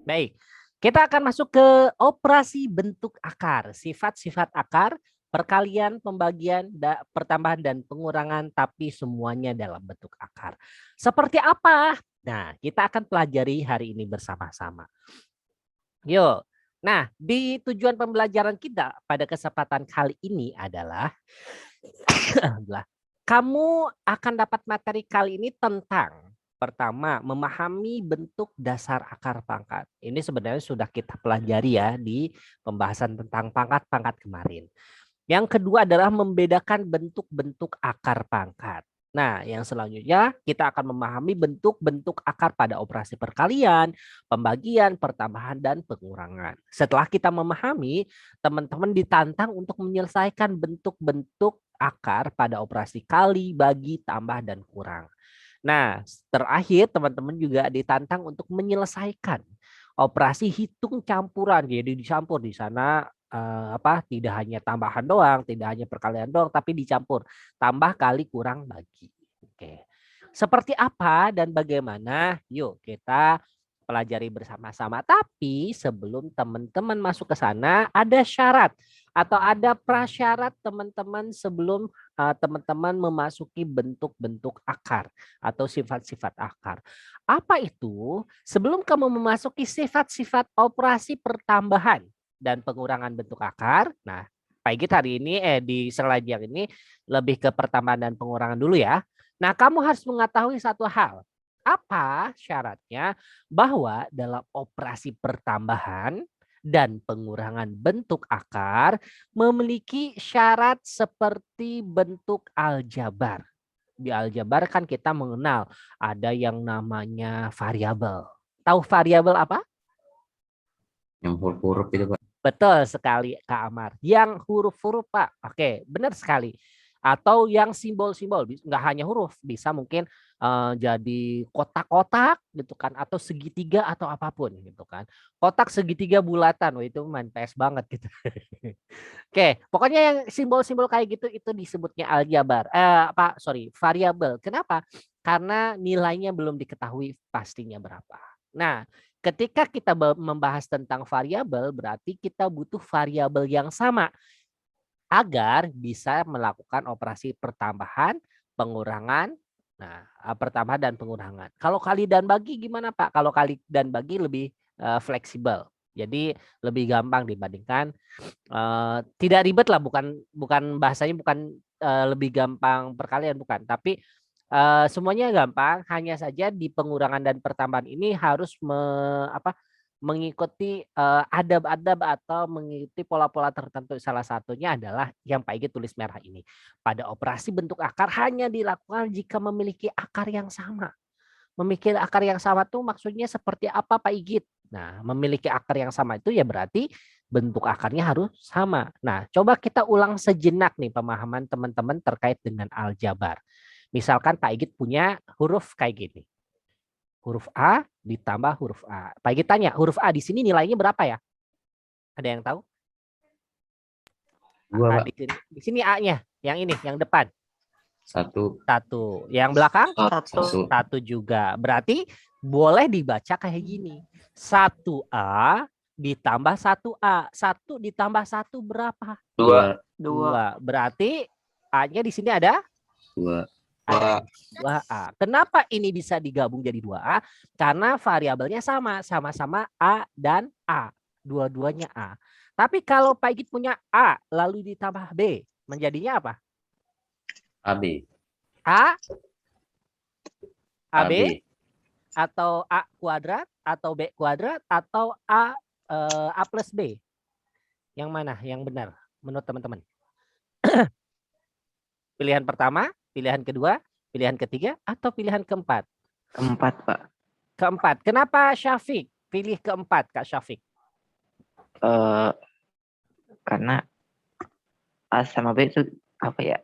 Baik, kita akan masuk ke operasi bentuk akar, sifat-sifat akar, perkalian, pembagian, pertambahan dan pengurangan, tapi semuanya dalam bentuk akar. Seperti apa? Nah, kita akan pelajari hari ini bersama-sama. Yuk. Nah, di tujuan pembelajaran kita pada kesempatan kali ini adalah kamu akan dapat materi kali ini tentang pertama, memahami bentuk dasar akar pangkat. Ini sebenarnya sudah kita pelajari ya di pembahasan tentang pangkat-pangkat kemarin. Yang kedua adalah membedakan bentuk-bentuk akar pangkat. Nah, yang selanjutnya kita akan memahami bentuk-bentuk akar pada operasi perkalian, pembagian, pertambahan, dan pengurangan. Setelah kita memahami, teman-teman ditantang untuk menyelesaikan bentuk-bentuk akar pada operasi kali, bagi, tambah, dan kurang. Nah, terakhir teman-teman juga ditantang untuk menyelesaikan operasi hitung campuran. Jadi dicampur di sana tidak hanya tambahan doang, tidak hanya perkalian doang, tapi dicampur tambah kali kurang bagi. Oke. Seperti apa dan bagaimana? Yuk kita pelajari bersama-sama. Tapi sebelum teman-teman masuk ke sana, ada syarat atau ada prasyarat teman-teman sebelum teman-teman memasuki bentuk-bentuk akar atau sifat-sifat akar. Apa itu? Sebelum kamu memasuki sifat-sifat operasi pertambahan dan pengurangan bentuk akar. Nah, Pak Igit hari ini di slide yang ini lebih ke pertambahan dan pengurangan dulu ya. Nah, kamu harus mengetahui satu hal. Apa syaratnya? Bahwa dalam operasi pertambahan dan pengurangan bentuk akar memiliki syarat seperti bentuk aljabar. Di aljabar kan kita mengenal ada yang namanya variabel. Tahu variabel apa? Yang huruf-huruf itu Pak. Betul sekali Kak Amar. Yang huruf-huruf Pak. Oke, benar sekali. Atau yang simbol-simbol, nggak hanya huruf, bisa mungkin jadi kotak-kotak gitu kan, atau segitiga atau apapun gitu kan. Kotak segitiga bulatan, wah itu main PS banget gitu. Oke, pokoknya yang simbol-simbol kayak gitu itu disebutnya aljabar. Variabel. Kenapa? Karena nilainya belum diketahui pastinya berapa. Nah, ketika kita membahas tentang variabel, berarti kita butuh variabel yang sama agar bisa melakukan operasi pertambahan, pengurangan. Nah, pertambahan dan pengurangan. Kalau kali dan bagi gimana Pak? Kalau kali dan bagi lebih fleksibel. Jadi lebih gampang dibandingkan tidak ribet lah, bukan bukan bahasanya bukan lebih gampang perkalian bukan, tapi semuanya gampang, hanya saja di pengurangan dan pertambahan ini harus mengikuti adab-adab atau mengikuti pola-pola tertentu. Salah satunya adalah yang Pak Igi tulis merah ini. Pada operasi bentuk akar hanya dilakukan jika memiliki akar yang sama. Memiliki akar yang sama tuh maksudnya seperti apa Pak Igit? Nah, memiliki akar yang sama itu ya berarti bentuk akarnya harus sama. Nah, coba kita ulang sejenak nih pemahaman teman-teman terkait dengan aljabar. Misalkan Pak Igit punya huruf kayak gini. Huruf A ditambah huruf A. Pak Igit tanya, huruf A di sini nilainya berapa ya? Ada yang tahu? Dua Pak. Di sini A-nya, yang ini, yang depan. Satu. Satu. Yang belakang? Satu. Satu juga. Berarti boleh dibaca kayak gini. 1A ditambah 1A. 1 ditambah 1 berapa? Dua. Berarti A-nya di sini ada? Dua. Ada 2A. Kenapa ini bisa digabung jadi 2A? Karena variabelnya sama. Sama-sama A dan A. Dua-duanya A. Tapi kalau Pak Igit punya A lalu ditambah B, menjadinya apa? AB. A, AB, AB. atau A kuadrat, atau B kuadrat, atau A plus B. Yang mana yang benar menurut teman-teman? Pilihan pertama, pilihan kedua, pilihan ketiga, atau pilihan keempat? Keempat, Pak. Keempat. Kenapa Syafiq pilih keempat, Kak Syafiq? Karena A sama B itu apa ya?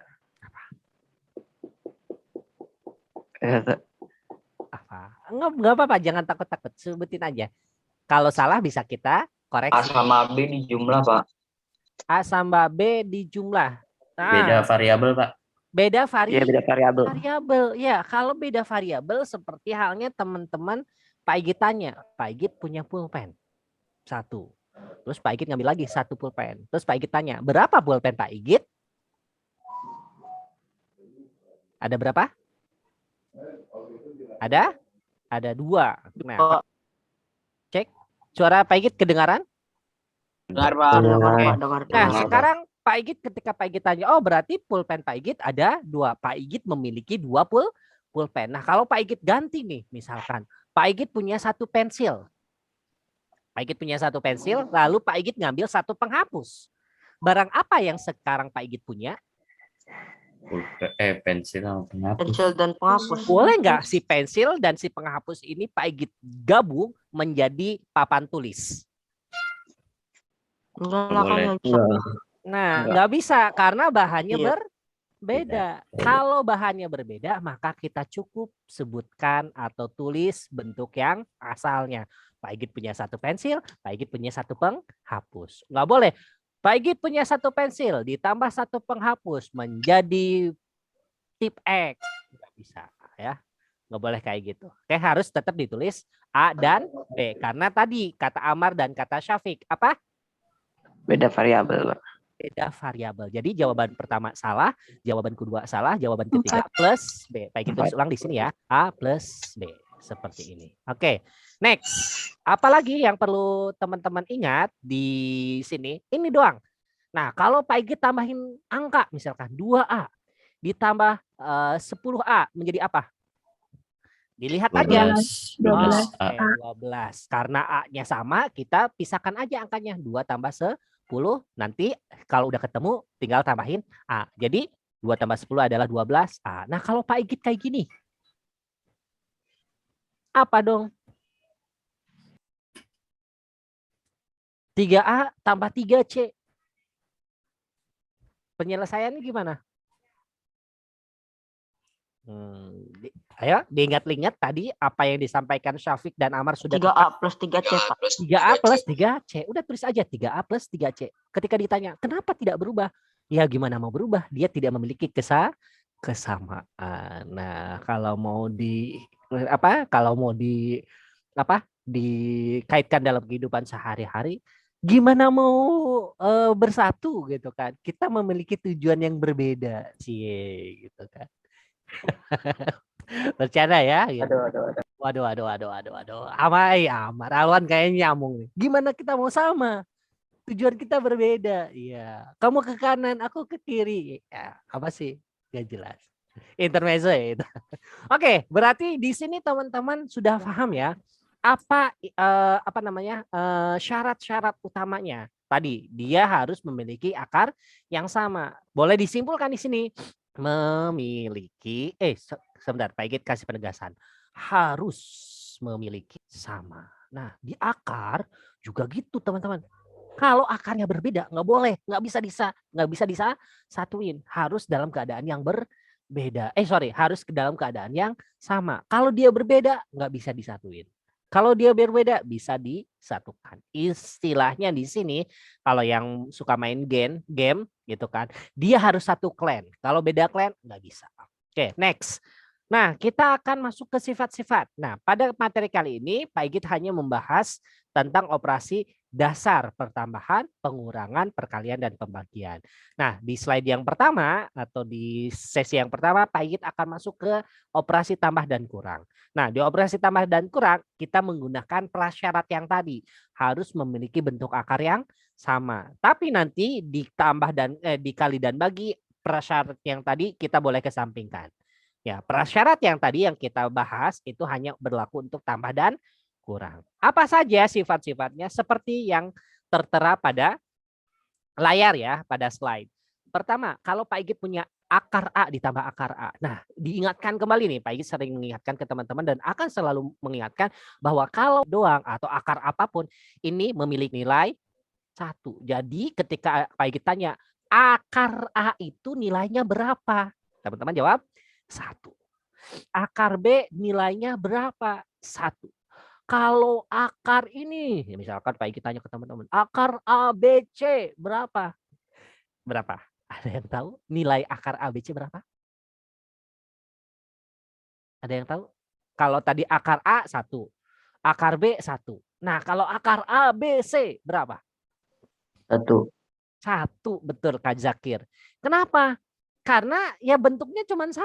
Apa? Enggak apa-apa, jangan takut-takut, sebutin aja. Kalau salah bisa kita koreksi. A sama B di jumlah, Pak. A sama B di jumlah. Nah, Beda variabel Pak. Beda Iya, beda variabel. variabel. Ya, kalau beda variabel seperti halnya teman-teman Pak Igit tanya, Pak Igit punya pulpen? 1. Terus Pak Igit ngambil lagi 1 pulpen. Terus Pak Igit tanya, berapa pulpen Pak Igit? Ada berapa? Ada 2. Nah, cek. Suara Pak Igit kedengaran? Dengar, Pak. Nah, sekarang Pak Igit ketika Pak Igit tanya, oh berarti pulpen Pak Igit ada 2. Pak Igit memiliki 2 pulpen. Nah, kalau Pak Igit ganti nih, misalkan Pak Igit punya 1 pensil. Pak Igit punya 1 pensil, lalu Pak Igit ngambil 1 penghapus. Barang apa yang sekarang Pak Igit punya? Pensil sama penghapus. Pensil dan penghapus. Boleh nggak si pensil dan si penghapus ini Pak Igit gabung menjadi papan tulis? Enggak lah, kan Boleh. nggak bisa. Nah, nggak bisa karena bahannya Iya. berbeda. Kalau bahannya berbeda, maka kita cukup sebutkan atau tulis bentuk yang asalnya. Pak Igit punya 1 pensil, Pak Igit punya 1 penghapus. Nggak boleh. Pak Igit punya 1 pensil, ditambah 1 penghapus menjadi tip X. Nggak bisa ya. Nggak boleh kayak gitu. Oke, harus tetap ditulis A dan B. Karena tadi kata Amar dan kata Syafiq, apa? Beda variabel, Pak. Beda variabel. Jadi jawaban pertama salah, jawaban kedua salah, jawaban ketiga plus B. Baik, itu ulang di sini ya. A plus B. Seperti ini. Oke, next. Apalagi yang perlu teman-teman ingat di sini? Ini doang. Nah, kalau Pak Igit tambahin angka, misalkan 2A ditambah 10A menjadi apa? Dilihat aja. 12 A. Oke, 12. Karena A-nya sama, kita pisahkan aja angkanya. 2 tambah 10. Nanti kalau udah ketemu, tinggal tambahin A. Jadi 2 tambah 10 adalah 12 A. Nah, kalau Pak Igit kayak gini. Apa dong? 3A tambah 3C. Penyelesaiannya gimana? Ayo diingat-ingat tadi apa yang disampaikan Syafiq dan Amar sudah 3A plus 3C, Pak. 3A plus 3C. Udah tulis aja 3A plus 3C. Ketika ditanya, kenapa tidak berubah? Ya gimana mau berubah? Dia tidak memiliki kesamaan. Nah, kalau mau dikaitkan dalam kehidupan sehari-hari, gimana mau bersatu gitu kan? Kita memiliki tujuan yang berbeda, cie gitu kan. Bercanda ya. Gitu. Waduh. Amar Alwan kayaknya nyambung nih. Gimana kita mau sama? Tujuan kita berbeda. Iya. Kamu ke kanan, aku ke kiri. Ya, apa sih? Gak jelas. Intermezzo ya itu. Oke, berarti di sini teman-teman sudah paham ya apa syarat-syarat utamanya. Tadi dia harus memiliki akar yang sama. Boleh disimpulkan di sini memiliki sebentar Pak Igit kasih penegasan. Harus memiliki sama. Nah, di akar juga gitu teman-teman. Kalau akarnya berbeda nggak boleh, nggak bisa disatuin, harus dalam keadaan yang berbeda. Harus dalam keadaan yang sama. Kalau dia berbeda nggak bisa disatuin. Kalau dia berbeda bisa disatukan. Istilahnya di sini kalau yang suka main game gitu kan, dia harus satu clan. Kalau beda clan nggak bisa. Oke, next. Nah, kita akan masuk ke sifat-sifat. Nah, pada materi kali ini Pak Igit hanya membahas tentang operasi dasar pertambahan, pengurangan, perkalian, dan pembagian. Nah, di slide yang pertama atau di sesi yang pertama, Pak Igit akan masuk ke operasi tambah dan kurang. Nah, di operasi tambah dan kurang, kita menggunakan prasyarat yang tadi. Harus memiliki bentuk akar yang sama. Tapi nanti ditambah dan dikali dan bagi, prasyarat yang tadi kita boleh kesampingkan. Ya, prasyarat yang tadi yang kita bahas itu hanya berlaku untuk tambah dan kurang. Apa saja sifat-sifatnya seperti yang tertera pada layar ya, pada slide. Pertama, kalau Pak Igit punya akar A ditambah akar A. Nah, diingatkan kembali nih, Pak Igit sering mengingatkan ke teman-teman dan akan selalu mengingatkan bahwa kalau doang atau akar apapun ini memiliki nilai 1. Jadi ketika Pak Igit tanya, akar A itu nilainya berapa? Teman-teman jawab 1. Akar B nilainya berapa? 1. Kalau akar ini, ya misalkan Pak Igit tanya ke teman-teman, akar ABC berapa? Berapa? Ada yang tahu nilai akar ABC berapa? Ada yang tahu? Kalau tadi akar A 1, Akar B 1. Nah, kalau akar A, B, C berapa? 1. 1, betul Kak Zakir. Kenapa? Karena ya bentuknya cuma 1.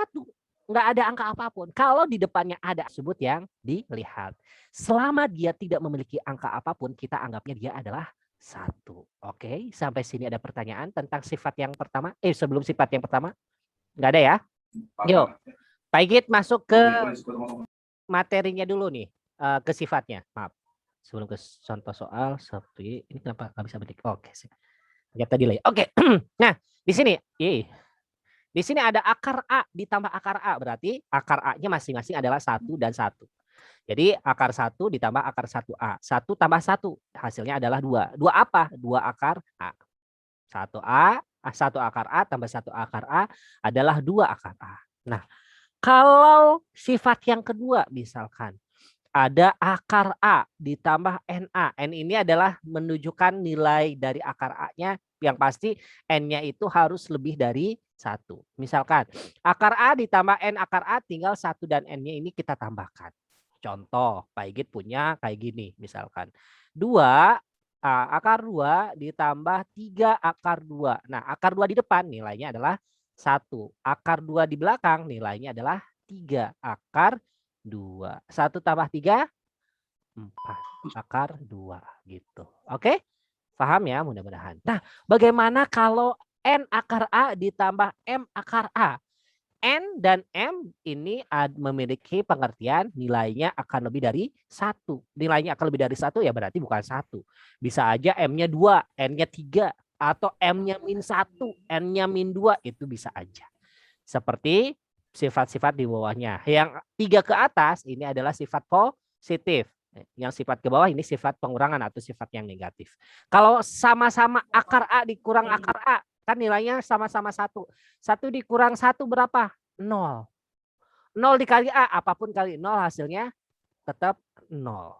Nggak ada angka apapun. Kalau di depannya ada sebut yang dilihat. Selama dia tidak memiliki angka apapun, kita anggapnya dia adalah 1. Oke, sampai sini ada pertanyaan tentang sifat yang pertama? Sebelum sifat yang pertama? Nggak ada ya? Yuk, Pak Igit masuk ke materinya dulu nih, ke sifatnya. Maaf. Sebelum ke contoh soal, seperti ini kenapa nggak bisa betik? Oke, sip. Ternyata delay. Oke. Nah, di sini, di sini ada akar A ditambah akar A, berarti akar A-nya masing-masing adalah 1 dan 1. Jadi akar 1 ditambah akar 1A. 1 tambah 1, hasilnya adalah 2. 2 apa? 2 akar A. 1A, 1 akar A tambah 1 akar A adalah 2 akar A. Nah, kalau sifat yang kedua misalkan ada akar A ditambah NA. N ini adalah menunjukkan nilai dari akar A-nya, yang pasti N-nya itu harus lebih dari 1. Misalkan akar A ditambah N akar A, tinggal 1 dan N-nya ini kita tambahkan. Contoh, Pak Igit punya kayak gini misalkan. 2 akar 2 ditambah 3 akar 2. Nah, akar 2 di depan nilainya adalah 1. Akar 2 di belakang nilainya adalah 3 akar 2. 1 tambah 3, 4 akar 2 gitu. Oke? Paham ya mudah-mudahan. Nah, bagaimana kalau N akar A ditambah M akar A? N dan M ini memiliki pengertian nilainya akan lebih dari 1. Nilainya akan lebih dari 1 ya berarti bukan 1. Bisa aja M-nya 2, N-nya 3, atau M-nya min 1, N-nya min 2, itu bisa aja. Seperti sifat-sifat di bawahnya. Yang 3 ke atas ini adalah sifat positif. Yang sifat ke bawah ini sifat pengurangan atau sifat yang negatif. Kalau sama-sama akar A dikurang akar A, kan nilainya sama-sama 1. 1 dikurang 1 berapa? 0. 0 dikali A, apapun kali 0 hasilnya tetap 0.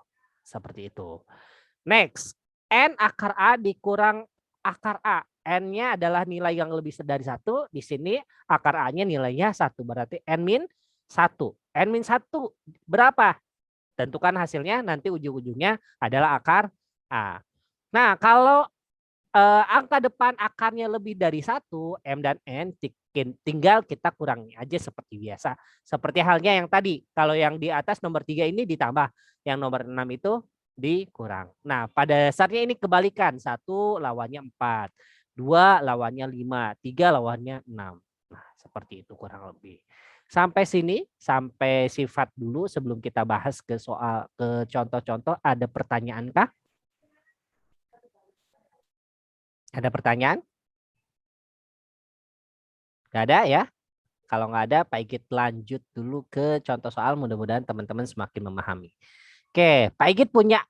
Seperti itu. Next, N akar A dikurang akar A. N-nya adalah nilai yang lebih dari 1. Di sini akar A-nya nilainya 1. Berarti N min 1. N min 1 berapa? Tentukan hasilnya, nanti ujung-ujungnya adalah akar A. Nah, kalau angka depan akarnya lebih dari 1, M dan N, tinggal kita kurangi aja seperti biasa. Seperti halnya yang tadi, kalau yang di atas nomor 3 ini ditambah, yang nomor 6 itu dikurang. Nah, pada dasarnya ini kebalikan. 1 lawannya 4, 2 lawannya 5, 3 lawannya 6. Nah, seperti itu kurang lebih. Sampai sini, sampai sifat dulu sebelum kita bahas ke soal, ke contoh-contoh. Ada pertanyaan kah? Ada pertanyaan? Gak ada ya? Kalau nggak ada, Pak Igit lanjut dulu ke contoh soal. Mudah-mudahan teman-teman semakin memahami. Oke, Pak Igit punya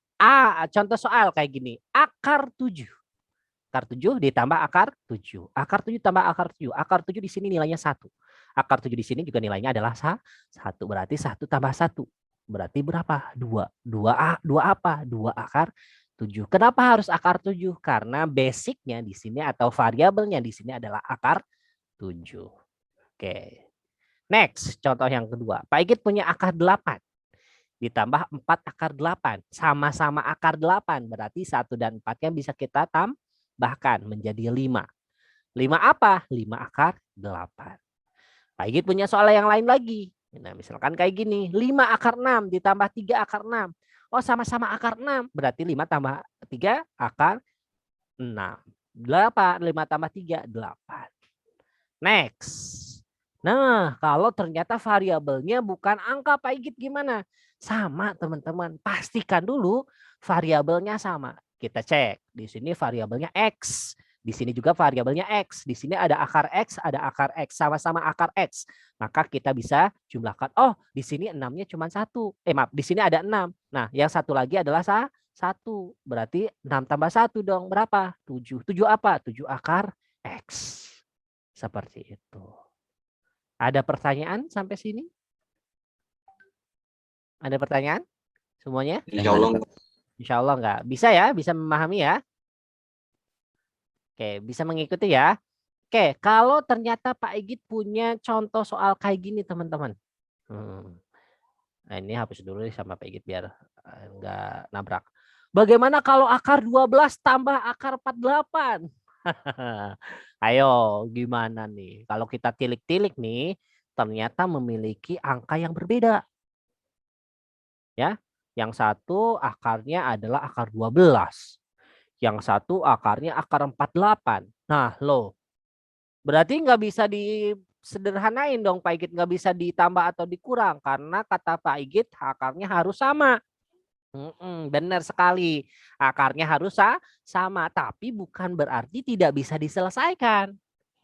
contoh soal kayak gini. Akar 7. Akar 7 ditambah akar 7. Akar 7 tambah akar 7. Akar 7 di sini nilainya 1. Akar 7 di sini juga nilainya adalah 1. Berarti 1 tambah 1. Berarti berapa? 2. 2 apa? 2 akar 7. Kenapa harus akar 7? Karena basicnya di sini atau variabelnya di sini adalah akar 7. Oke. Next, contoh yang kedua. Pak Igit punya akar 8. Ditambah 4 akar 8. Sama-sama akar 8. Berarti 1 dan 4-nya bisa kita tambahkan menjadi 5. 5 apa? 5 akar 8. Pak Igit punya soal yang lain lagi. Nah, misalkan kayak gini. 5 akar 6 ditambah 3 akar 6. Oh, sama-sama akar 6. Berarti 5 tambah 3 akar 6. 8. 5 tambah 3, 8. Next. Nah, kalau ternyata variabelnya bukan angka, Pak Igit gimana? Sama, teman-teman. Pastikan dulu variabelnya sama. Kita cek. Di sini variabelnya X. Di sini juga variabelnya X. Di sini ada akar X, ada akar X. Sama-sama akar X. Maka kita bisa jumlahkan. Oh, di sini 6-nya cuma 1. Maaf, di sini ada 6. Nah, yang satu lagi adalah 1. Berarti 6 tambah 1 dong. Berapa? 7. 7 apa? 7 akar X. Seperti itu. Ada pertanyaan sampai sini? Ada pertanyaan? Semuanya? Insya Allah. Insya Allah enggak. Bisa ya? Bisa memahami ya? Oke, bisa mengikuti ya? Oke, kalau ternyata Pak Igit punya contoh soal kayak gini teman-teman. Nah, ini hapus dulu nih sama Pak Igit biar nggak nabrak. Bagaimana kalau akar 12 tambah akar 48? Ayo, gimana nih? Kalau kita tilik-tilik nih, ternyata memiliki angka yang berbeda. Ya, yang satu akarnya adalah akar 12. Yang satu akarnya akar 48. Nah, loh. Berarti nggak bisa disederhanain dong Pak Igit, nggak bisa ditambah atau dikurang karena kata Pak Igit akarnya harus sama. Benar sekali, akarnya harus sama, tapi bukan berarti tidak bisa diselesaikan,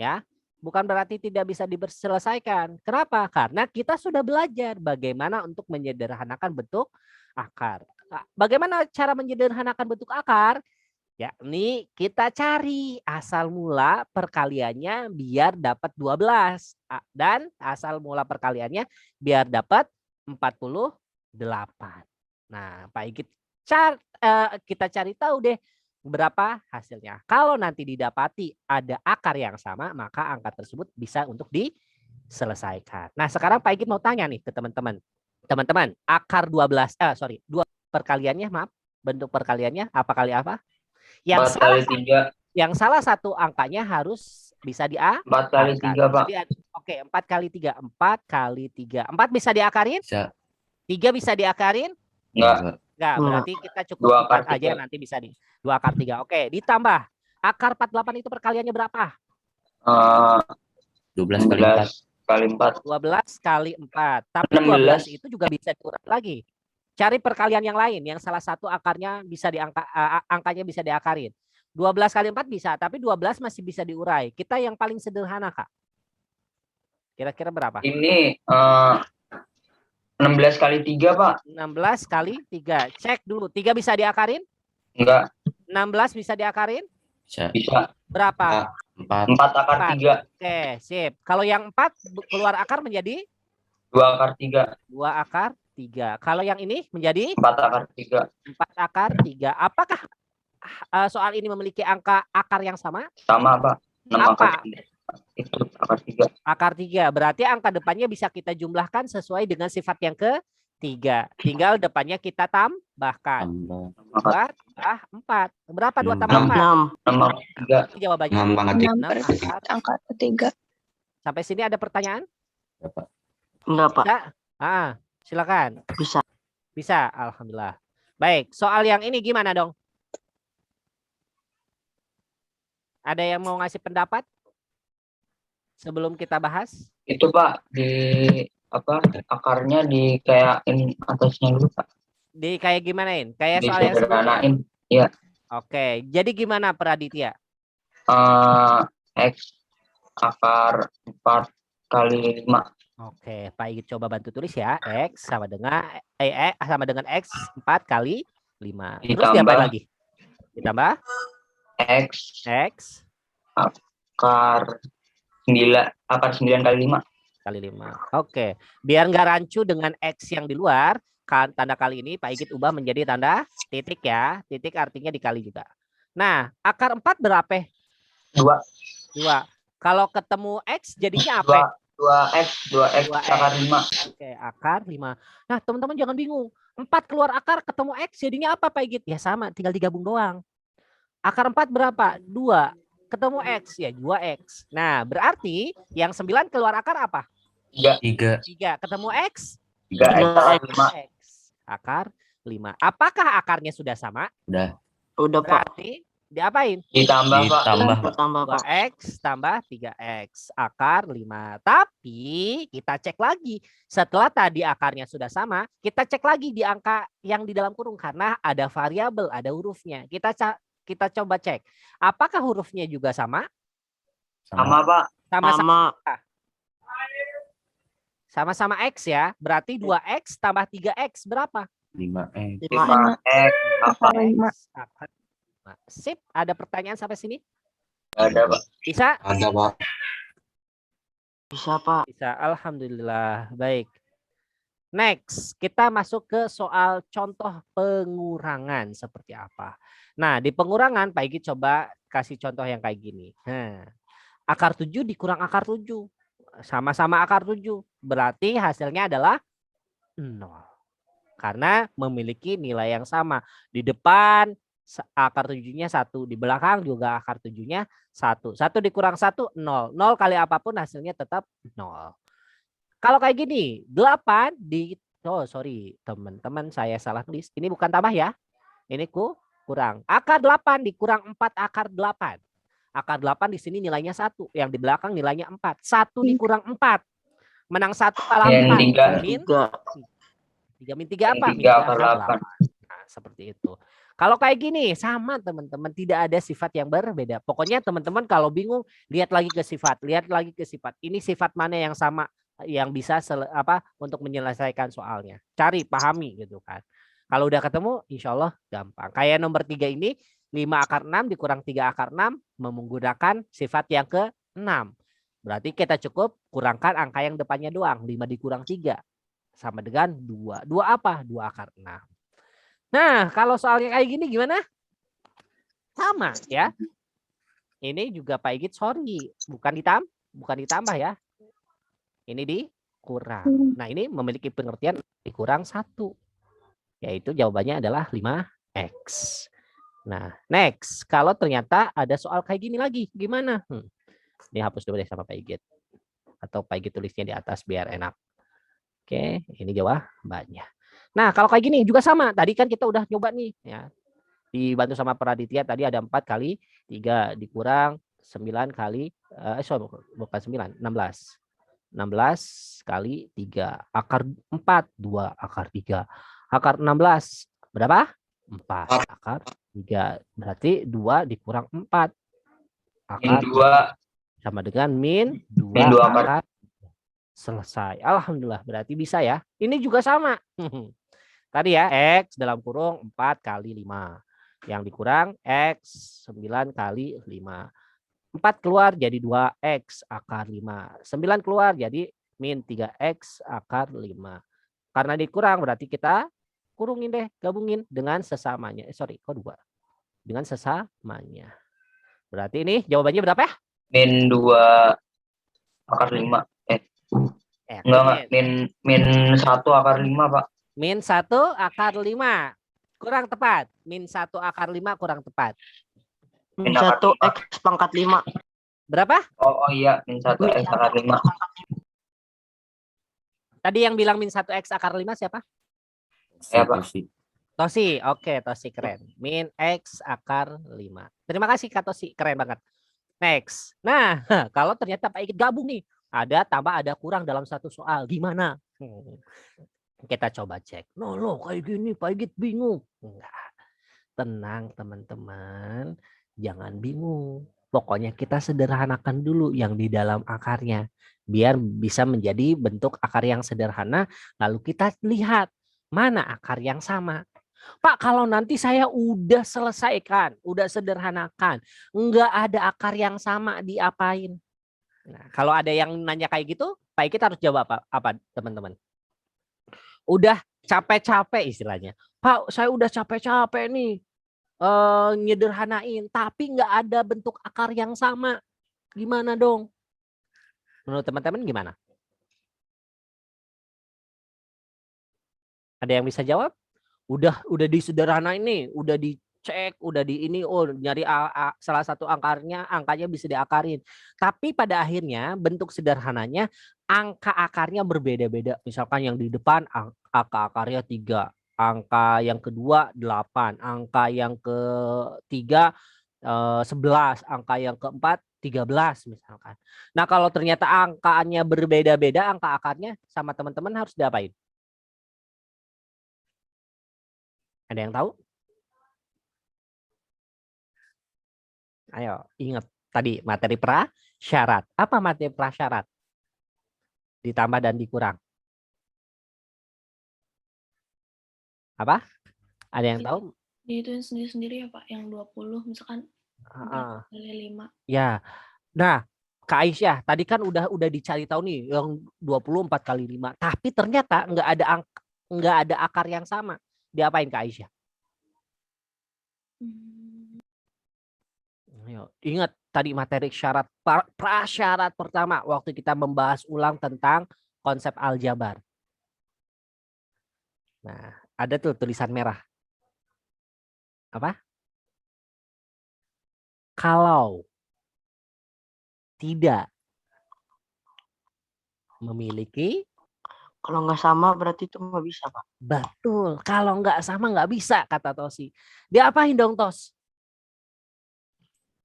ya. Bukan berarti tidak bisa diselesaikan. Kenapa? Karena kita sudah belajar bagaimana untuk menyederhanakan bentuk akar. Bagaimana cara menyederhanakan bentuk akar? Ya, ini kita cari asal mula perkaliannya biar dapat 12 dan asal mula perkaliannya biar dapat 48. Nah, Pak Igit kita cari tahu deh berapa hasilnya. Kalau nanti didapati ada akar yang sama, maka angka tersebut bisa untuk diselesaikan. Nah, sekarang Pak Igit mau tanya nih ke teman-teman. Teman-teman, akar 12 2 perkaliannya, maaf, bentuk perkaliannya apa kali apa? Yang 4 kali 3. Yang salah satu angkanya harus bisa 4 kali 3, Pak. Oke, 4 kali 3. 4 kali 3. 4 bisa diakarin? Bisa. 3 bisa diakarin? Enggak. Enggak, berarti kita cukup 2 akar 4 aja 3. nanti bisa 2 akar 3. Oke, ditambah. Akar 48 itu perkaliannya berapa? 12 kali 4. 12 kali 4. 12 kali 4. Tapi 16. 12 itu juga bisa diurai lagi. Cari perkalian yang lain yang salah satu akarnya bisa angkanya bisa diakarin. 12 kali 4 bisa, tapi 12 masih bisa diurai. Kita yang paling sederhana, Kak. Kira-kira berapa? Ini 16 kali 3, Pak. 16 kali 3. Cek dulu. 3 bisa diakarin? Enggak. 16 bisa diakarin? Bisa. Berapa? 4. 4 akar 3. Oke, sip. Kalau yang 4 keluar akar menjadi? 2 akar 3. 2 akar 3. Kalau yang ini menjadi? 4 akar 3. 4 akar 3. Apakah soal ini memiliki angka akar yang sama? Sama, Pak. 6 Apa? akar 3. Itu akar 3. Akar 3. Berarti angka depannya bisa kita jumlahkan sesuai dengan sifat yang ketiga. Tinggal depannya kita tambahkan. 2 tambah 4. Berapa 2 tambah 4? 6 akar 3. Jawabannya 6 angka ketiga. Sampai sini ada pertanyaan? Enggak, Pak. Silakan. Bisa. Bisa, alhamdulillah. Baik, soal yang ini gimana dong? Ada yang mau ngasih pendapat sebelum kita bahas? Itu, Pak, di akarnya di kayak ini atasnya dulu, Pak. Di kayak gimanain? Kayak soal yang sebelumnya. Disederhanain. Iya. Oke, jadi gimana Praditya? X akar 4 kali 5. Oke, Pak Igit coba bantu tulis ya. X sama dengan X 4 kali 5. Terus Ditambah. diapain lagi? Ditambah X akar 9 kali 5. kali 5. Oke, biar nggak rancu dengan X yang di luar, kan tanda kali ini Pak Igit ubah menjadi tanda titik ya. Titik artinya dikali juga. Nah, akar 4 berapa? 2. Kalau ketemu X jadinya apa? 2X 2X. akar 5. Oke, akar 5. Nah, teman-teman jangan bingung. 4 keluar akar ketemu X jadinya apa Pak Igit? Ya sama, tinggal digabung doang. Akar 4 berapa? 2. Ketemu X, ya 2X. Nah, berarti yang 9 keluar akar apa? 3. 3. Ketemu X? 3X. Akar 5. Apakah akarnya sudah sama? Udah, Pak. Berarti diapain? Ditambah, Pak. Tambah, Pak. 2X tambah 3X. Akar 5. Tapi kita cek lagi. Setelah tadi akarnya sudah sama, kita cek lagi di angka yang di dalam kurung. Karena ada variabel, ada hurufnya. Kita coba cek. Apakah hurufnya juga sama? Sama, Pak. Sama-sama X ya. Berarti 2X tambah 3X berapa? 5X. 5X akar 5. Sip, ada pertanyaan sampai sini? Ada, Pak. Bisa? Ada, Pak. Bisa, Pak. Bisa, alhamdulillah. Baik. Next, kita masuk ke soal contoh pengurangan seperti apa. Nah, di pengurangan Pak Igit coba kasih contoh yang kayak gini. Nah, akar 7 dikurang akar 7. Sama-sama akar 7. Berarti hasilnya adalah 0. Karena memiliki nilai yang sama. Di depan akar 7-nya 1, di belakang juga akar 7-nya 1. 1 dikurang 1 0. 0 kali apapun hasilnya tetap 0. Kalau kayak gini, 8 di sorry, teman-teman saya salah tulis. Ini bukan tambah ya. Ini kurang. Akar 8 dikurang 4 akar 8. Akar 8 di sini nilainya 1, yang di belakang nilainya 4. 1 dikurang 4. Menang 1 kalah Min 4. tiga. Min 3 min 3 apa? Min Min 3 3 akar akar 8. 8. Nah, seperti itu. Kalau kayak gini sama teman-teman, tidak ada sifat yang berbeda. Pokoknya teman-teman kalau bingung lihat lagi ke sifat, Ini sifat mana yang sama yang bisa untuk menyelesaikan soalnya. Cari, pahami gitu kan. Kalau udah ketemu insya Allah gampang. Kayak nomor 3 ini 5 akar 6 dikurang 3 akar 6 menggunakan sifat yang ke-6. Berarti kita cukup kurangkan angka yang depannya doang. 5 dikurang 3 sama dengan 2. 2 apa? 2 akar 6. Nah, kalau soalnya kayak gini gimana? Sama ya. Ini juga Pak Igit sorry, bukan ditambah ya. Ini dikurang. Nah, ini memiliki pengertian dikurang 1. Yaitu jawabannya adalah 5x. Nah, next. Kalau ternyata ada soal kayak gini lagi, gimana? Ini hapus dulu deh sama Pak Igit. Atau Pak Igit tulisnya di atas biar enak. Oke, ini jawabannya. Nah, kalau kayak gini juga sama. Tadi kan kita udah nyoba nih. Ya. Dibantu sama Praditya tadi ada 4 kali 3 dikurang 9 kali. Bukan 9, 16. 16 kali 3. Akar 4, 2 akar 3. Akar 16 berapa? 4 akar 3. Berarti 2 dikurang 4. Akar 2 sama dengan min 2 min 2 akar. Selesai. Alhamdulillah berarti bisa ya. Ini juga sama. Tadi ya X dalam kurung 4 kali 5. Yang dikurang X 9 kali 5. 4 keluar jadi 2X akar 5. 9 keluar jadi min 3X akar 5. Karena dikurang berarti kita kurungin deh, gabungin dengan sesamanya. Kok 2? Dengan sesamanya. Berarti ini jawabannya berapa ya? Min 2 akar 5. Enggak. Min 1 akar 5, Pak. Min 1 akar 5. Kurang tepat. Min 1 akar 5 kurang tepat. Min 1 X pangkat 5. Berapa? Oh iya, min 1 X akar 5. Tadi yang bilang min 1X akar 5 siapa? Ya, Pak. Tosi. Oke, Tosi keren. Min X akar 5. Terima kasih Kak Tosi, keren banget. Next. Nah, kalau ternyata Pak Igit gabung nih. Ada tambah, ada kurang dalam satu soal. Gimana? Kita coba cek. Loh, kayak gini Pak Igit bingung. Enggak. Tenang teman-teman. Jangan bingung. Pokoknya kita sederhanakan dulu yang di dalam akarnya. Biar bisa menjadi bentuk akar yang sederhana. Lalu kita lihat mana akar yang sama. Pak, kalau nanti saya udah selesaikan, udah sederhanakan, enggak ada akar yang sama, diapain? Nah, kalau ada yang nanya kayak gitu, Pak Igit harus jawab apa teman-teman? Udah capek-capek istilahnya. Pak, saya udah capek-capek nih nyederhanain, tapi enggak ada bentuk akar yang sama. Gimana dong? Menurut teman-teman gimana? Ada yang bisa jawab? Udah disederhanain nih, udah dicek, udah di ini, nyari salah satu angkanya bisa diakarin. Tapi pada akhirnya bentuk sederhananya angka akarnya berbeda-beda. Misalkan yang di depan angka akarnya 3, angka yang kedua 8, angka yang ketiga 11, angka yang keempat 13 misalkan. Nah, kalau ternyata angkanya berbeda-beda, angka akarnya sama teman-teman harus diapain? Ada yang tahu? Ayo, ingat tadi materi prasyarat. Apa materi prasyarat? Ditambah dan dikurang. Apa? Ada yang tahu? Dihitungin sendiri-sendiri ya Pak, yang 20 misalkan 4 kali 5. Ya. Nah, Kak Aisyah, tadi kan udah dicari tahu nih yang 24 kali 5. Tapi ternyata nggak ada akar yang sama. Diapain Kak Aisyah? Ayo, ingat tadi materi syarat prasyarat pertama waktu kita membahas ulang tentang konsep aljabar. Nah, Ada tuh tulisan merah. Apa? Kalau tidak memiliki, Kalau nggak sama berarti itu nggak bisa, Pak. betul. Kalau nggak sama nggak bisa, kata Tosi. Diapain dong, Tos?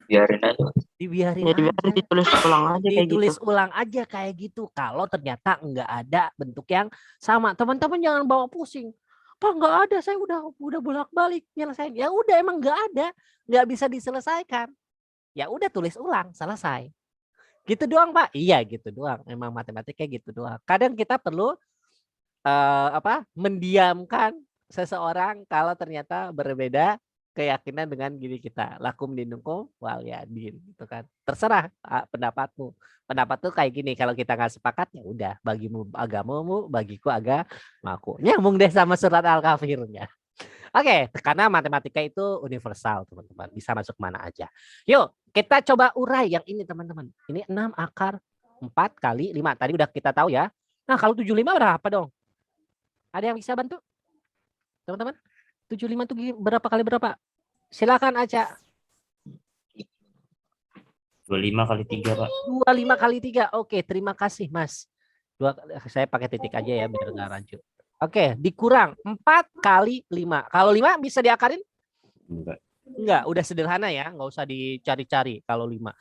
Biarin aja. Dibiarin Jadi biar aja. ditulis ulang aja kayak gitu. Ditulis ulang aja kayak gitu. Kalau ternyata nggak ada bentuk yang sama. Teman-teman jangan bawa pusing. Pak, nggak ada, saya udah bolak-balik nyelesain. Ya udah, emang nggak ada. Nggak bisa diselesaikan. Ya udah, tulis ulang, selesai. Gitu doang, Pak. Iya, gitu doang. Emang matematika gitu doang. Kadang kita perlu mendiamkan seseorang kalau ternyata berbeda keyakinan dengan diri kita. Lakum dinukum wal yadin, gitu kan. Terserah pendapatmu. Pendapat tuh kayak gini, kalau kita nggak sepakat ya udah, bagimu agamamu, bagiku agamaku. Nyambung deh sama surat Al-Kafirnya. Oke, karena matematika itu universal, teman-teman. Bisa masuk mana aja. Yuk, kita coba urai yang ini, teman-teman. Ini 6 akar 4 kali 5. Tadi udah kita tahu ya. Nah, kalau 75 berapa dong? Ada yang bisa bantu? Teman-teman? 75 itu berapa kali berapa? Silakan Aca. 25 kali 3, Pak. 25 kali 3. Oke, terima kasih, Mas. Saya pakai titik aja ya biar nggak rancu. Oke, dikurang 4 kali 5. Kalau 5 bisa diakarin? Enggak. Enggak, udah sederhana ya, nggak usah dicari-cari kalau 5.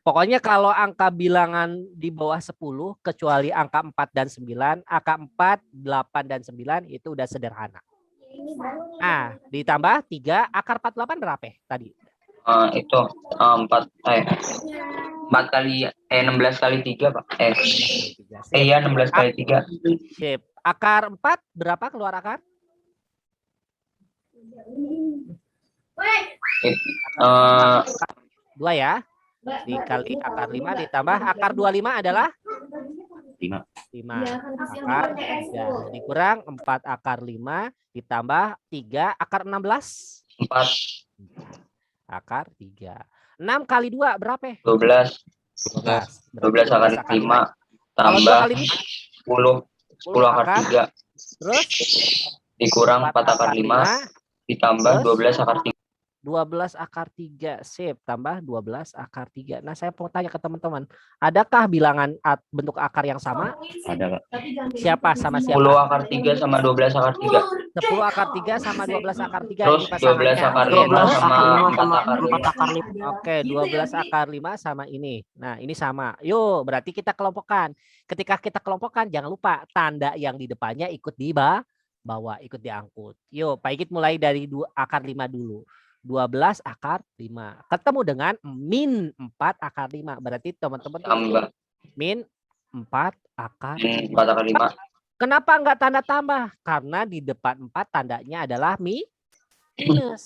Pokoknya kalau angka bilangan di bawah 10, kecuali angka 4 dan 9, angka 4, 8, dan 9 itu udah sederhana. Nah, ditambah 3, akar 48 berapa ya tadi? Itu 4 kali 16 kali 3, Pak. Iya, 16 kali 3. Sip. Akar 4 berapa keluar akar? Dua ya. Dikali akar 5 ditambah akar 25 adalah 5. 5 akar 3 dikurang 4 akar 5 ditambah 3 akar 16 4. akar 3. 6 kali 2 berapa ya? 12. 12 akar 5 tambah 10. 10 akar 3. Terus Dikurang 4 akar 5 ditambah 12 akar 3. 12 akar 3, sip, tambah 12 akar 3. Nah, saya mau tanya ke teman-teman, adakah bilangan bentuk akar yang sama? Ada, Pak. Siapa sama 10 siapa? akar 3 sama 12 akar 3. 10 akar 3 sama 12 akar 3. Terus Ini pasangannya. 12 akar 5 12 sama akar 5 4 sama akar 4 5. akar 5. Oke, 12 akar 5 sama ini. Nah, ini sama. Yuk, berarti kita kelompokkan. Ketika kita kelompokkan, jangan lupa tanda yang di depannya ikut di bawah, ikut diangkut. Yuk, Pak Igit mulai dari akar 5 dulu. 12 akar 5. Ketemu dengan min 4 akar 5. Berarti teman-teman Tambah min 4 akar 4 akar 5. Kenapa enggak tanda tambah? Karena di depan 4 tandanya adalah minus.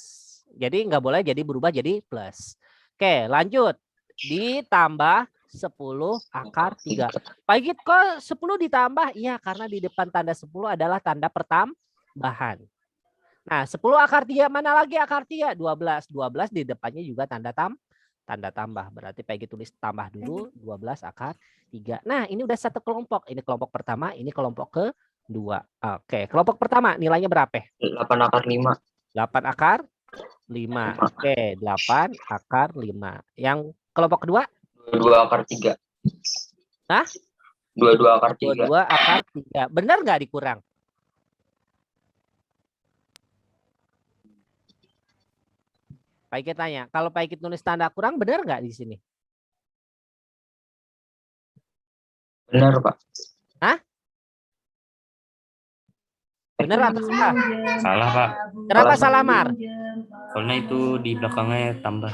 Jadi enggak boleh jadi berubah jadi plus. Oke, lanjut. Ditambah 10 akar 3. Pak Igit, kok 10 ditambah? Iya, karena di depan tanda 10 adalah tanda pertambahan. Nah, 10 akar 3 mana lagi akar 3? 12. 12 di depannya juga tanda tambah. Berarti Pak Igit tulis tambah dulu 12 akar 3. Nah, ini udah satu kelompok. Ini kelompok pertama, ini kelompok kedua. Oke, kelompok pertama nilainya berapa? 8 akar 5. 8 akar 5. Oke, 8 akar 5. Yang kelompok kedua? 22 akar 3. Hah? 22 akar 3. 22 akar 3. Benar nggak dikurang? Pak Igit tanya, kalau Pak Igit nulis tanda kurang benar nggak di sini? Benar, Pak. Hah? Benar atau salah? Salah, Pak. Kenapa salah, Mar? Soalnya itu di belakangnya tambah.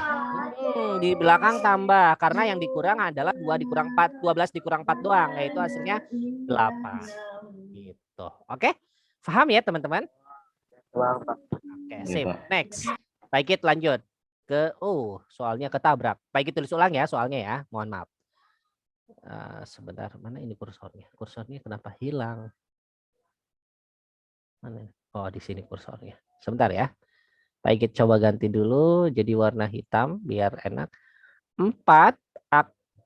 Di belakang tambah karena yang dikurang adalah 2 dikurang 4, 12 dikurang 4 doang, yaitu hasilnya 8. Gitu. Oke? Paham ya, teman-teman? Oke, sip. Next. Pak Igit lanjut ke soalnya ketabrak. Pak Igit tulis ulang ya soalnya ya. Mohon maaf. Sebentar, mana ini kursornya? Kursornya kenapa hilang? Mana? Oh, di sini kursornya. Sebentar ya. Pak Igit coba ganti dulu jadi warna hitam biar enak. 4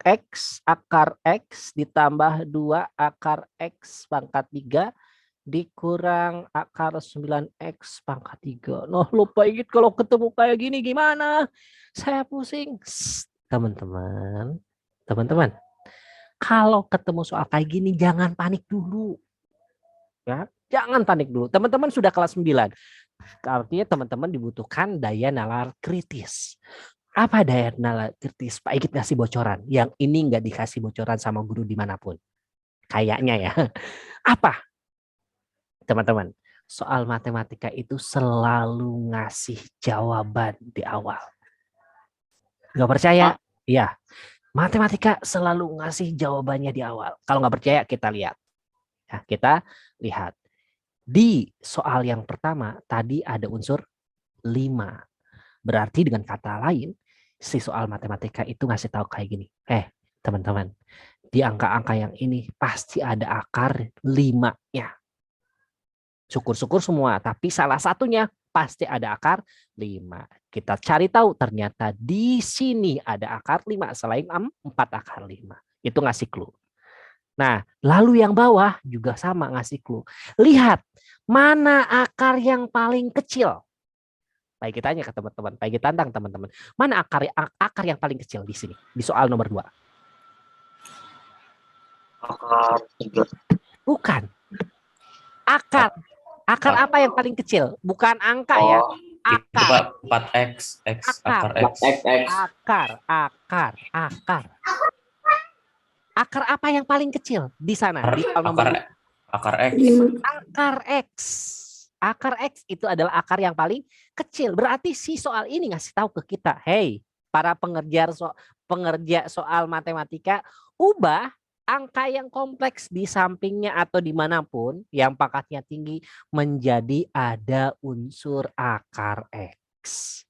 X akar X ditambah 2 akar X pangkat 3 dikurang akar 9x pangkat 3. Noh, lupa ingat kalau ketemu kayak gini gimana? Saya pusing. Teman-teman. Teman-teman. Kalau ketemu soal kayak gini jangan panik dulu. Ya, jangan panik dulu. Teman-teman sudah kelas 9. Artinya teman-teman dibutuhkan daya nalar kritis. Apa daya nalar kritis? Pak Igit ngasih bocoran. Yang ini nggak dikasih bocoran sama guru dimanapun. Kayaknya ya. Apa? Teman-teman, soal matematika itu selalu ngasih jawaban di awal. Nggak percaya? Iya. Matematika selalu ngasih jawabannya di awal. Kalau nggak percaya, kita lihat. Ya, kita lihat. Di soal yang pertama, tadi ada unsur 5. Berarti dengan kata lain, si soal matematika itu ngasih tahu kayak gini. Teman-teman, di angka-angka yang ini pasti ada akar 5-nya. Syukur-syukur semua, tapi salah satunya pasti ada akar 5. Kita cari tahu, ternyata di sini ada akar 5 selain 4 akar 5. Itu ngasih clue. Nah, lalu yang bawah juga sama ngasih clue. Lihat, mana akar yang paling kecil? Baik, kita tanya ke teman-teman, baik kita tantang teman-teman. Mana akar yang paling kecil di sini? Di soal nomor 2. Akar 3. Bukan. Akar. Akar apa yang paling kecil? Bukan angka ya. Itu Akar. Pak 4x, akar x. Akar. Akar apa yang paling kecil di sana? Di soal nomor Akar x. Akar X. Akar X itu adalah akar yang paling kecil. Berarti si soal ini ngasih tahu ke kita, hey, para pengerja soal matematika, ubah angka yang kompleks di sampingnya atau dimanapun yang pangkatnya tinggi menjadi ada unsur akar X.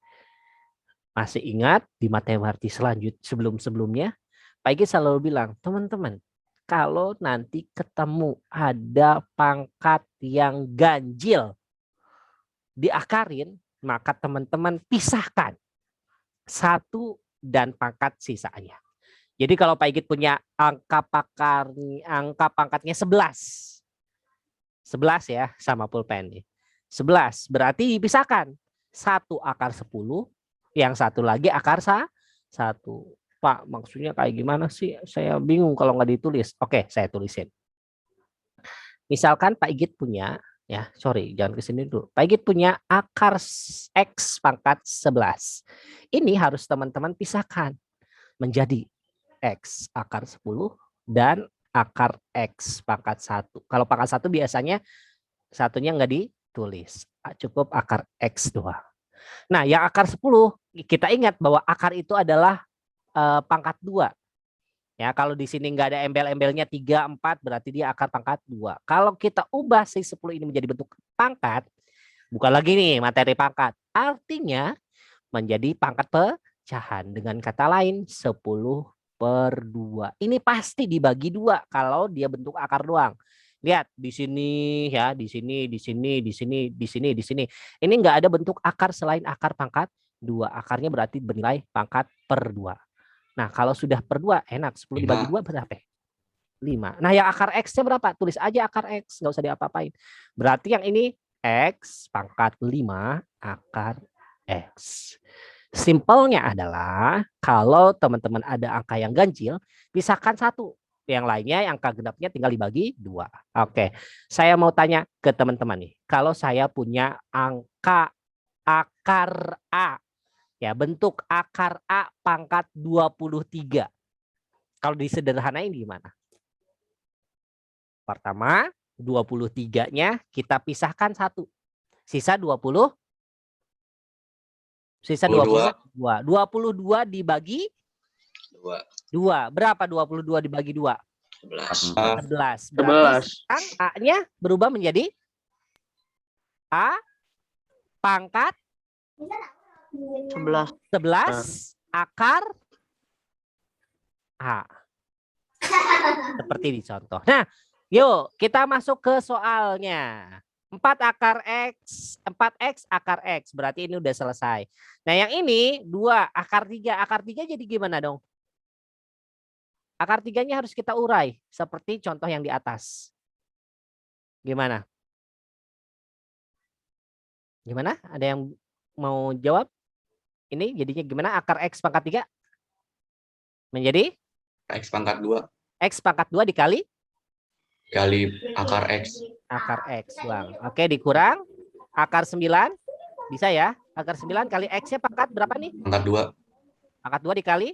Masih ingat di matematika sebelum-sebelumnya, Pak Igi selalu bilang, teman-teman, kalau nanti ketemu ada pangkat yang ganjil diakarin, maka teman-teman pisahkan 1 dan pangkat sisanya. Jadi kalau Pak Igit punya angka pangkatnya 11 ya sama pulpen nih. 11 berarti dipisahkan. 1 akar 10, yang satu lagi akar 1. Pak, maksudnya kayak gimana sih? Saya bingung kalau nggak ditulis. Oke, saya tulisin. Misalkan Pak Igit punya, jangan kesini dulu. Pak Igit punya akar X pangkat 11. Ini harus teman-teman pisahkan menjadi X akar 10 dan akar X pangkat 1. Kalau pangkat 1 biasanya satunya nggak ditulis. Cukup akar X doang. Nah, yang akar 10, kita ingat bahwa akar itu adalah pangkat 2. Ya, kalau di sini nggak ada embel-embelnya 3, 4, berarti dia akar pangkat 2. Kalau kita ubah si 10 ini menjadi bentuk pangkat, bukan lagi nih materi pangkat. Artinya menjadi pangkat pecahan. Dengan kata lain 10/2. Ini pasti dibagi 2 kalau dia bentuk akar doang. Lihat di sini ya, di sini. Ini nggak ada bentuk akar selain akar pangkat 2. Akarnya berarti bernilai pangkat per 2. Nah, kalau sudah per 2 enak, 10 dibagi 2 berapa? 5. Nah, yang akar X-nya berapa? Tulis aja akar X, nggak usah diapa-apain. Berarti yang ini X pangkat 5 akar X. Simpelnya adalah kalau teman-teman ada angka yang ganjil, pisahkan 1. Yang lainnya yang angka genapnya tinggal dibagi 2. Oke, saya mau tanya ke teman-teman nih. Kalau saya punya angka akar A, ya bentuk akar A pangkat 23. Kalau disederhanain gimana? Pertama, 23-nya kita pisahkan 1. Sisa 20. Sisa 22. 22 dibagi 2. Berapa 22 dibagi 2? 11. Berarti sekarang A-nya berubah menjadi A pangkat 11. Akar A. Seperti di contoh. Nah, yuk kita masuk ke soalnya. 4x akar X. Berarti ini udah selesai. Nah, yang ini 2 akar 3. Akar 3 jadi gimana dong? Akar 3-nya harus kita urai. Seperti contoh yang di atas. Gimana? Gimana? Ada yang mau jawab? Ini jadinya gimana? Akar X pangkat 3 menjadi X pangkat 2 X pangkat 2 dikali kali akar X. akar X ulang. Oke, dikurang akar 9. Bisa ya? Akar 9 kali X-nya pangkat berapa nih? Pangkat 2 Pangkat 2 dikali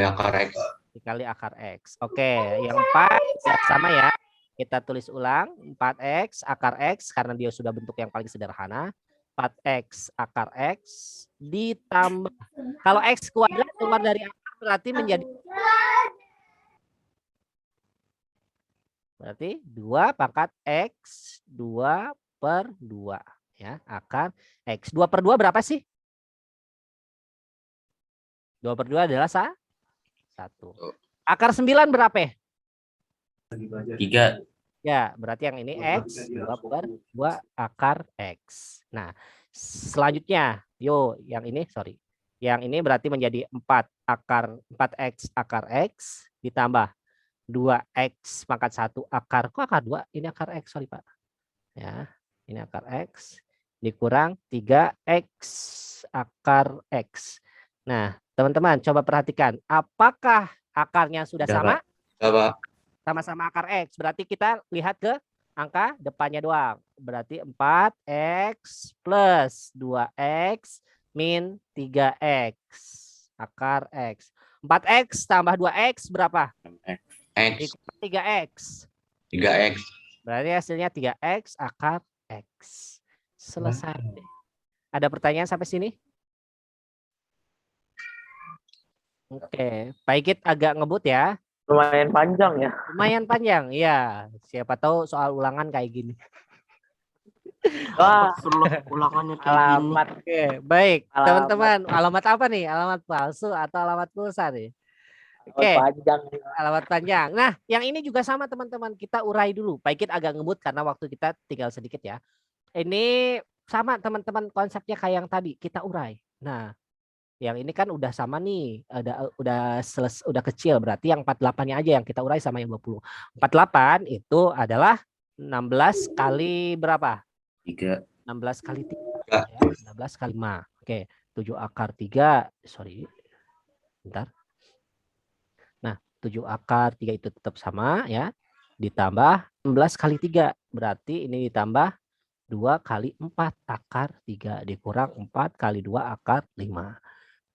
akar X. dikali akar X. Oke, yang 4 ya, sama ya. Kita tulis ulang 4X akar X karena dia sudah bentuk yang paling sederhana. 4X akar X ditambah. Kalau X kuadrat keluar dari akar berarti menjadi 2 pangkat X 2/2 ya, akar X. 2/2 berapa sih? 2/2 adalah 1. Akar 9 berapa ya? 3. Ya, berarti yang ini X 2/2 akar X. Nah, selanjutnya, yang ini sorry. Yang ini berarti menjadi 4X akar X ditambah 2X pangkat 1 akar. Kok akar 2? Ini akar X, sorry Pak. Ya, ini akar X dikurang 3X akar X. Nah, teman-teman coba perhatikan. Apakah akarnya sudah sama? Apa? Sama-sama akar X. Berarti kita lihat ke angka depannya doang. Berarti 4X plus 2X min 3X akar X. 4X tambah 2X berapa? X. 3X. 3X. Berarti hasilnya 3X akar X. Selesai. Ada pertanyaan sampai sini? Oke, Pak Ikit agak ngebut ya. Lumayan panjang ya. Lumayan panjang, iya. Siapa tahu soal ulangan kayak gini. Wah, ulangannya kayak gini. Alamat, oke. Baik, Alamat. teman-teman. Alamat apa nih? Alamat palsu atau alamat pulsa nih? Oke, Panjang. alamat panjang. Nah, yang ini juga sama teman-teman. Kita urai dulu. Pak Ikit agak ngebut karena waktu kita tinggal sedikit ya. Ini sama teman-teman konsepnya kayak yang tadi. Kita urai. Nah, yang ini kan udah sama nih, udah kecil, berarti yang 48-nya aja yang kita urai sama yang 20. 48 itu adalah 16 kali berapa? 3. 16 kali 3. Ya, 16 kali 5. Oke, 7 akar 3, sorry. Bentar. Nah, 7 akar 3 itu tetap sama ya. Ditambah 16 kali 3, berarti ini ditambah 2 kali 4 akar 3 dikurang 4 kali 2 akar 5.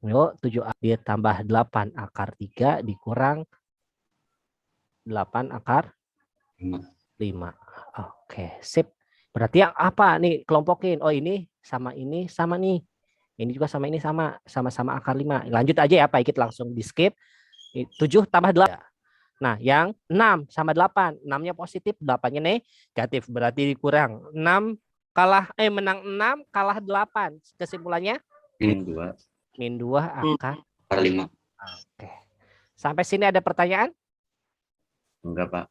Yuk, 7 ditambah 8 akar 3 dikurang 8 akar 5. Oke, sip. Berarti yang apa nih kelompokin? Oh, ini sama nih. Ini juga sama ini sama-sama akar 5. Lanjut aja ya Pak Ikit, langsung di skip. 7 tambah 8. Nah, yang 6 sama 8. 6-nya positif, 8-nya negatif. Berarti dikurang 6 menang 6 kalah 8. Kesimpulannya? Min 2 akar 5. Oke. Sampai sini ada pertanyaan? Enggak, Pak.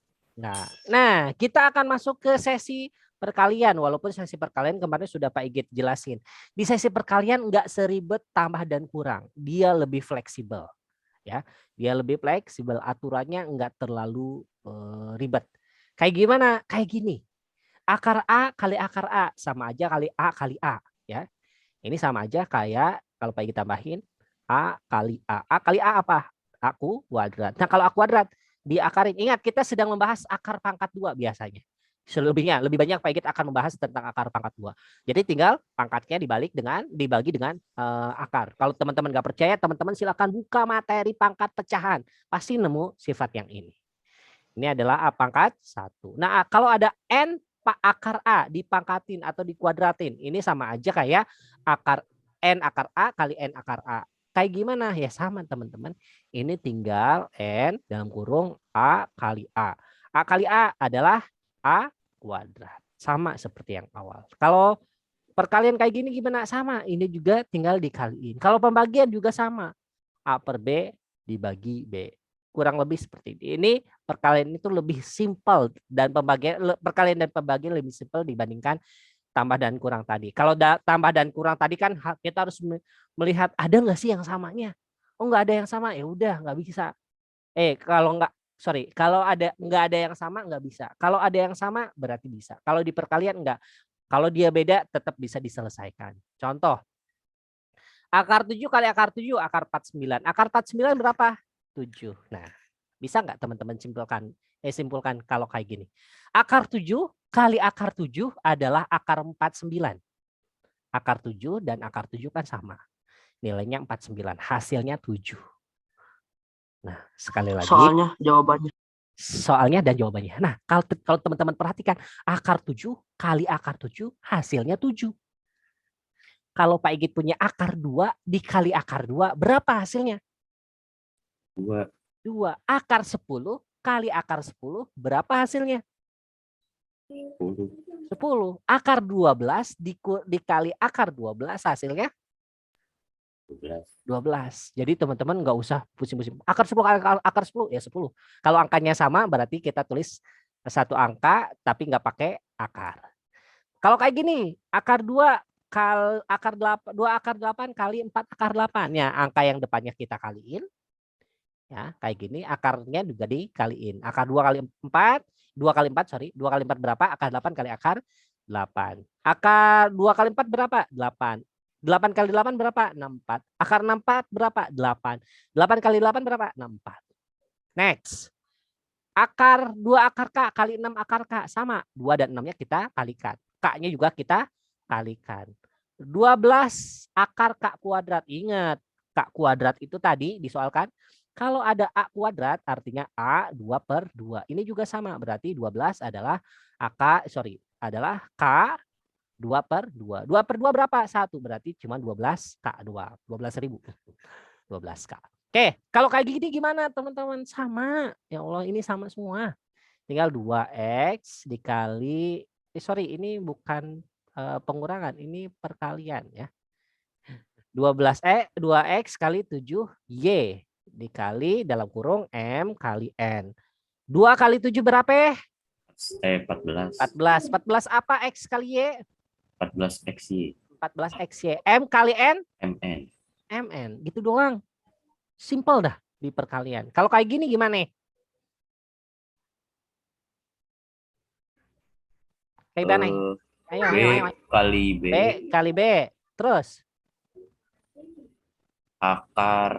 Nah, kita akan masuk ke sesi perkalian. Walaupun sesi perkalian kemarin sudah Pak Igit jelasin. Di sesi perkalian enggak seribet tambah dan kurang. Dia lebih fleksibel. Ya, dia lebih fleksibel. Aturannya enggak terlalu ribet. Kayak gimana? Kayak gini. Akar A kali akar A sama aja kali A kali A. Ya, ini sama aja kayak kalau Pak Igit tambahin A kali A. A kali A apa? A kuadrat. Nah, kalau A kuadrat diakarin. Ingat, kita sedang membahas akar pangkat 2 biasanya. Selebihnya, lebih banyak Pak Igit akan membahas tentang akar pangkat 2. Jadi tinggal pangkatnya dibagi dengan akar. Kalau teman-teman nggak percaya, teman-teman silakan buka materi pangkat pecahan. Pasti nemu sifat yang ini. Ini adalah A pangkat 1. Nah, kalau ada N akar A dipangkatin atau dikuadratin. Ini sama aja kayak akar N akar A kali N akar A. Kayak gimana? Ya sama teman-teman. Ini tinggal N dalam kurung A kali A. A kali A adalah A kuadrat. Sama seperti yang awal. Kalau perkalian kayak gini gimana? Sama. Ini juga tinggal dikaliin. Kalau pembagian juga sama. A per B dibagi B. Kurang lebih seperti ini. Ini perkalian itu lebih simpel. Dan perkalian dan pembagian lebih simpel dibandingkan tambah dan kurang tadi. Kalau tambah dan kurang tadi kan kita harus melihat ada nggak sih yang samanya. Oh, nggak ada yang sama, ya udah nggak bisa. Kalau nggak ada yang sama nggak bisa. Kalau ada yang sama berarti bisa. Kalau di perkalian nggak. Kalau dia beda tetap bisa diselesaikan. Contoh, akar 7 kali akar 7, akar 49. Akar 49 berapa? 7. Nah, bisa nggak teman-teman simpulkan kalau kayak gini. Akar 7 kali akar 7 adalah akar 49. Akar 7 dan akar 7 kan sama. Nilainya 49. Hasilnya 7. Nah, sekali lagi. Soalnya dan jawabannya. Nah, kalau teman-teman perhatikan, akar 7 kali akar 7 hasilnya 7. Kalau Pak Igit punya akar 2 dikali akar 2, berapa hasilnya? 2. 2. Akar 10 kali akar 10, berapa hasilnya? 10. 10. Akar 12 dikali akar 12 hasilnya? 12. Jadi teman-teman nggak usah pusing-pusing. Akar 10 kali akar 10 ya 10. Kalau angkanya sama berarti kita tulis satu angka tapi nggak pakai akar. Kalau kayak gini, akar 2 kali akar 8, 2 akar 8 kali 4 akar 8. Ya, angka yang depannya kita kaliin. Ya, kayak gini akarnya juga dikaliin. Akar 2 kali 4, 2 kali 4 sorry, 2 kali 4 berapa? Akar 8 kali akar 8. Akar 2 kali 4 berapa? 8. 8 kali 8 berapa? 64. Akar 64 berapa? 8. 8 kali 8 berapa? 64. Next. Akar 2 akar K kali 6 akar K sama. 2 dan 6-nya kita kalikan. K-nya juga kita kalikan. 12 akar K kuadrat. Ingat, K kuadrat itu tadi disoalkan. Kalau ada A kuadrat artinya A 2 per 2. Ini juga sama. Berarti 12 adalah adalah K 2 per 2. 2 per 2 berapa? 1. Berarti cuma 12 K2. 12.000. 12 K. Oke, kalau kayak gini gimana teman-teman? Sama. Ya Allah, ini sama semua. Tinggal 2X dikali, ini bukan pengurangan, ini perkalian ya. 2X kali 7Y dikali dalam kurung M kali N. 2 kali 7 berapa? 14. 14 apa X kali Y? 14XY. 14XY. M kali N? MN. MN. Gitu doang. Simple dah di perkalian. Kalau kayak gini gimana? Kayak gimana? Ayo. Kali B. B kali B. Terus? Akar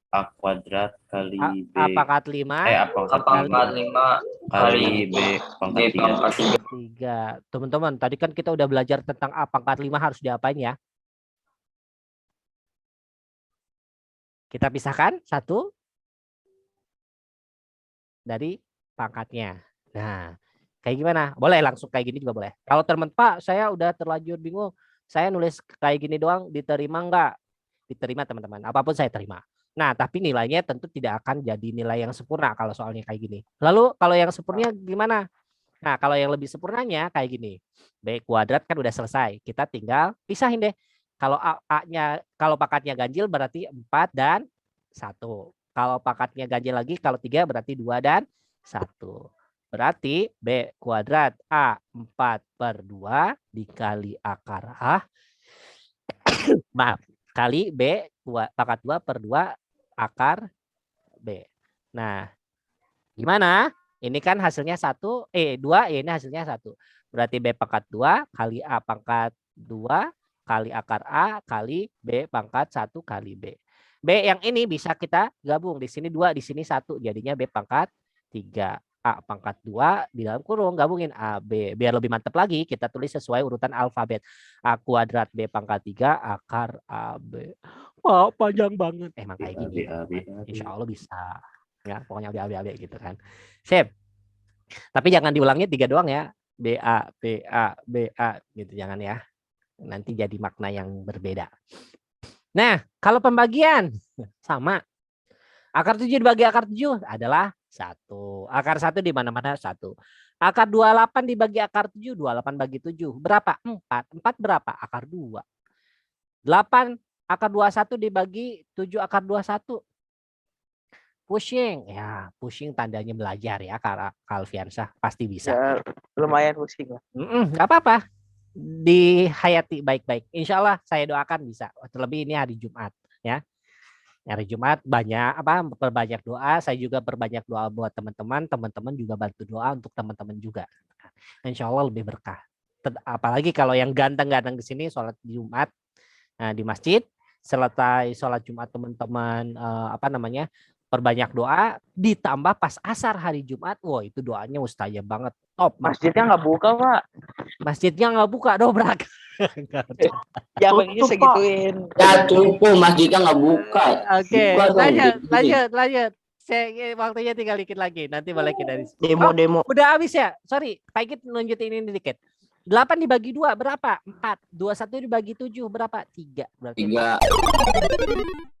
A kuadrat kali B. A pangkat 5. A pangkat 5 kali B pangkat 3. Teman-teman, tadi kan kita udah belajar tentang A pangkat 5 harus diapain ya? Kita pisahkan satu dari pangkatnya. Nah, kayak gimana? Boleh langsung kayak gini juga boleh. Kalau teman Pak, saya udah terlanjur bingung. Saya nulis kayak gini doang, diterima enggak? Diterima teman-teman. Apapun saya terima. Nah, tapi nilainya tentu tidak akan jadi nilai yang sempurna kalau soalnya kayak gini. Lalu kalau yang sempurna gimana? Nah, kalau yang lebih sempurnanya kayak gini. B kuadrat kan udah selesai. Kita tinggal pisahin deh. Kalau A-nya, kalau pangkatnya ganjil berarti 4 dan 1. Kalau pangkatnya ganjil lagi, kalau 3 berarti 2 dan 1. Berarti B kuadrat A 4 per 2 dikali akar A. Maaf, kali B pangkat 2 per 2 akar B. Nah, gimana? Ini kan hasilnya 2, ini hasilnya 1. Berarti B pangkat 2 kali A pangkat 2 kali akar A kali B pangkat 1 kali B. B yang ini bisa kita gabung. Di sini 2, di sini 1. Jadinya B pangkat 3. A pangkat 2 di dalam kurung gabungin A, B. Biar lebih mantap lagi kita tulis sesuai urutan alfabet. A kuadrat B pangkat 3 akar AB. Wah, panjang banget. Emang kayak gini. Insya Allah bisa. Ya, pokoknya AB gitu kan. Sip. Tapi jangan diulangnya 3 doang ya. BA, BA, BA gitu jangan ya. Nanti jadi makna yang berbeda. Nah, kalau pembagian sama. Akar 7 dibagi akar 7 adalah 1. Akar 1 di mana-mana 1. Akar 28 dibagi akar 7, 28 bagi 7. Berapa? 4. 4 berapa? Akar 2. 8 akar 21 dibagi 7 akar 21. Pushing. Ya, pushing tandanya belajar ya, Kak Alfiansyah. Pasti bisa. Ya, lumayan pusing lah. Nggak apa-apa. Dihayati baik-baik. Insya Allah saya doakan bisa. Terlebih ini hari Jumat ya. Hari Jumat perbanyak doa. Saya juga perbanyak doa buat teman-teman. Teman-teman juga bantu doa untuk teman-teman juga. Insya Allah lebih berkah. apalagi kalau yang ganteng-ganteng ke sini sholat Jumat di masjid, selesai sholat Jumat teman-teman perbanyak doa, ditambah pas asar hari Jumat, wah itu doanya mustajab banget, top. Masjidnya nggak buka, Pak. Masjidnya nggak buka, dobrak. Ya begini segituin. Ya cukup, masjidnya nggak buka. Oke, Buka dong, lanjut. Waktunya tinggal dikit lagi, nanti balikin dari Demo. udah habis ya, sorry, Pak Igit lanjutin ini dikit. 8 dibagi 2 berapa? 4. 21 dibagi 7 berapa? 3. Berarti 3.